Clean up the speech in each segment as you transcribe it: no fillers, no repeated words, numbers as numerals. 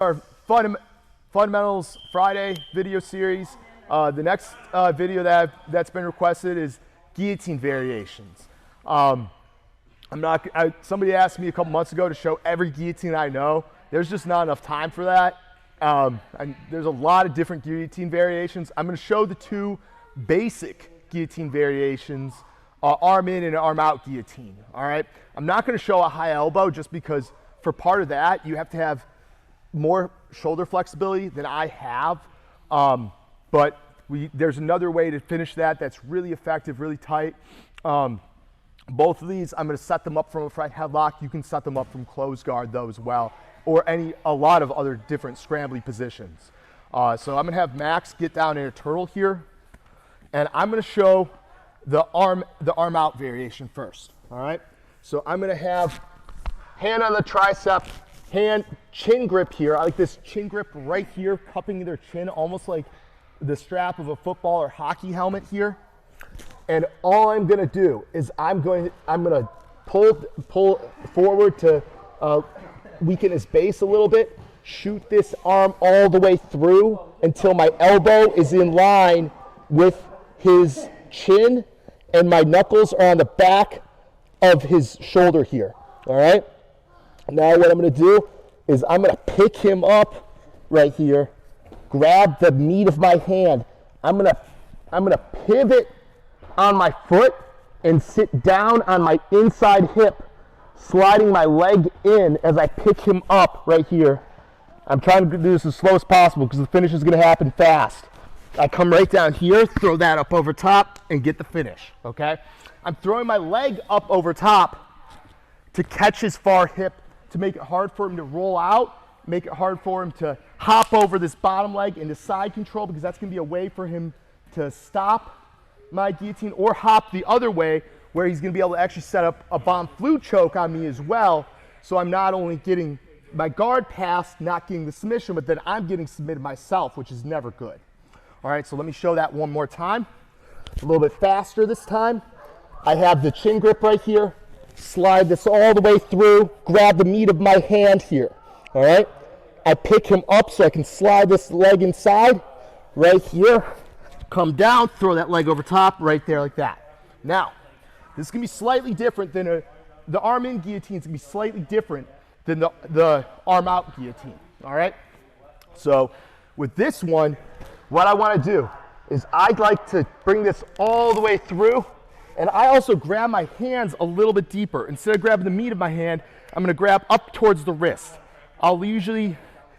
Our Fundamentals Friday video series. The next video that's been requested is guillotine variations. Somebody asked me a couple months ago to show every guillotine I know. There's just not enough time for that. And there's a lot of different guillotine variations. I'm going to show the two basic guillotine variations, arm in and arm out guillotine. All right. I'm not going to show a high elbow just because for part of that you have to have more shoulder flexibility than I have, but there's another way to finish that that's really effective, really tight. Both of these, I'm going to set them up from a front headlock. You can set them up from closed guard though as well, or a lot of other different scrambly positions. So I'm going to have Max get down in a turtle here, and I'm going to show the arm out variation first. All right. So I'm going to have hand on the tricep. Hand, chin grip here. I like this chin grip right here, cupping their chin, almost like the strap of a football or hockey helmet here. And all I'm gonna do is I'm gonna pull forward to weaken his base a little bit, shoot this arm all the way through until my elbow is in line with his chin and my knuckles are on the back of his shoulder here, all right? Now what I'm going to do is I'm going to pick him up right here, grab the meat of my hand. I'm going to pivot on my foot and sit down on my inside hip, sliding my leg in as I pick him up right here. I'm trying to do this as slow as possible because the finish is going to happen fast. I come right down here, throw that up over top, and get the finish, okay? I'm throwing my leg up over top to catch his far hip, to make it hard for him to roll out, make it hard for him to hop over this bottom leg into side control, because that's going to be a way for him to stop my guillotine, or hop the other way where he's going to be able to actually set up a bomb flu choke on me as well. So I'm not only getting my guard passed, not getting the submission, but then I'm getting submitted myself, which is never good. All right, so let me show that one more time. A little bit faster this time. I have the chin grip right here. Slide this all the way through, grab the meat of my hand here, all right? I pick him up so I can slide this leg inside, right here, come down, throw that leg over top, right there like that. Now, this is gonna be slightly different than the arm in guillotine is gonna be slightly different than the arm out guillotine, all right? So with this one, what I wanna do is I'd like to bring this all the way through, and I also grab my hands a little bit deeper. Instead of grabbing the meat of my hand, I'm gonna grab up towards the wrist. I'll usually,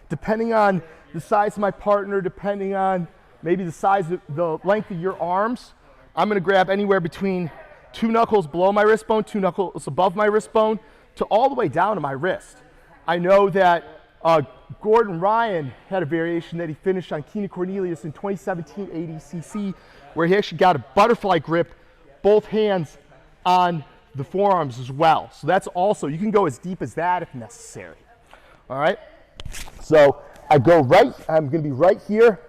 depending on the size of my partner, depending on maybe the length of your arms, I'm gonna grab anywhere between 2 knuckles below my wrist bone, 2 knuckles above my wrist bone, to all the way down to my wrist. I know that Gordon Ryan had a variation that he finished on Keenan Cornelius in 2017 ADCC, where he actually got a butterfly grip, both hands on the forearms as well. So that's also, you can go as deep as that if necessary. All right. So I'm gonna be right here,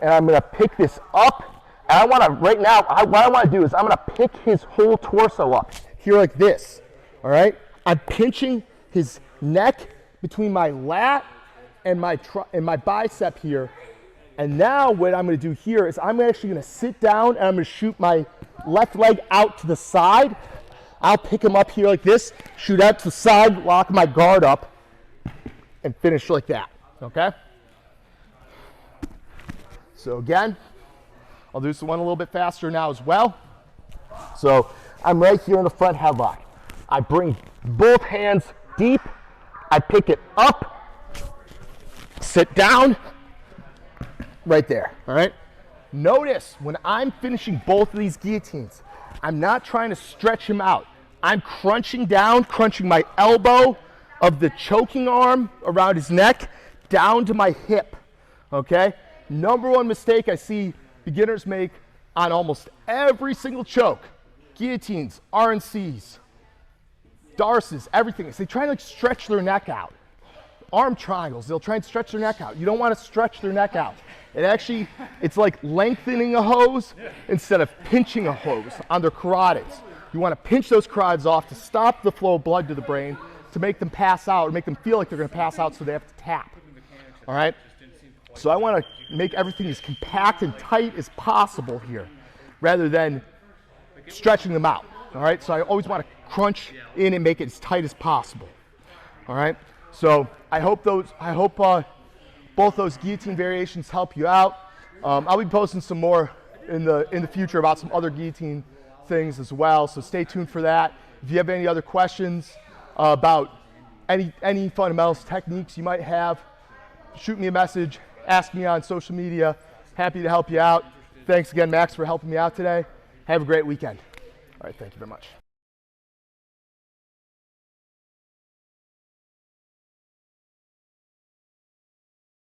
and I'm gonna pick this up. And I wanna, right now, what I wanna do is I'm gonna pick his whole torso up here like this. All right. I'm pinching his neck between my lat and my bicep here. And now what I'm gonna do here is I'm actually gonna sit down and I'm gonna shoot my left leg out to the side. I'll pick him up here like this, shoot out to the side, lock my guard up, and finish like that, okay? So again, I'll do this one a little bit faster now as well. So I'm right here in the front headlock. I bring both hands deep, I pick it up, sit down, right there, all right? Notice when I'm finishing both of these guillotines, I'm not trying to stretch him out. I'm crunching down, crunching my elbow of the choking arm around his neck down to my hip, okay? Number one mistake I see beginners make on almost every single choke, guillotines, RNCs, Darces, everything, is they try to like stretch their neck out. Arm triangles, they'll try and stretch their neck out. You don't want to stretch their neck out. It's like lengthening a hose instead of pinching a hose on their carotids. You want to pinch those carotids off to stop the flow of blood to the brain, to make them pass out, or make them feel like they're going to pass out so they have to tap. all right? So I want to make everything as compact and tight as possible here, rather than stretching them out, all right? So I always want to crunch in and make it as tight as possible, all right? So I hope both those guillotine variations help you out. I'll be posting some more in the future about some other guillotine things as well, so stay tuned for that. If you have any other questions about any fundamentals techniques you might have, shoot me a message, ask me on social media. Happy to help you out. Thanks again, Max, for helping me out today. Have a great weekend. All right, thank you very much.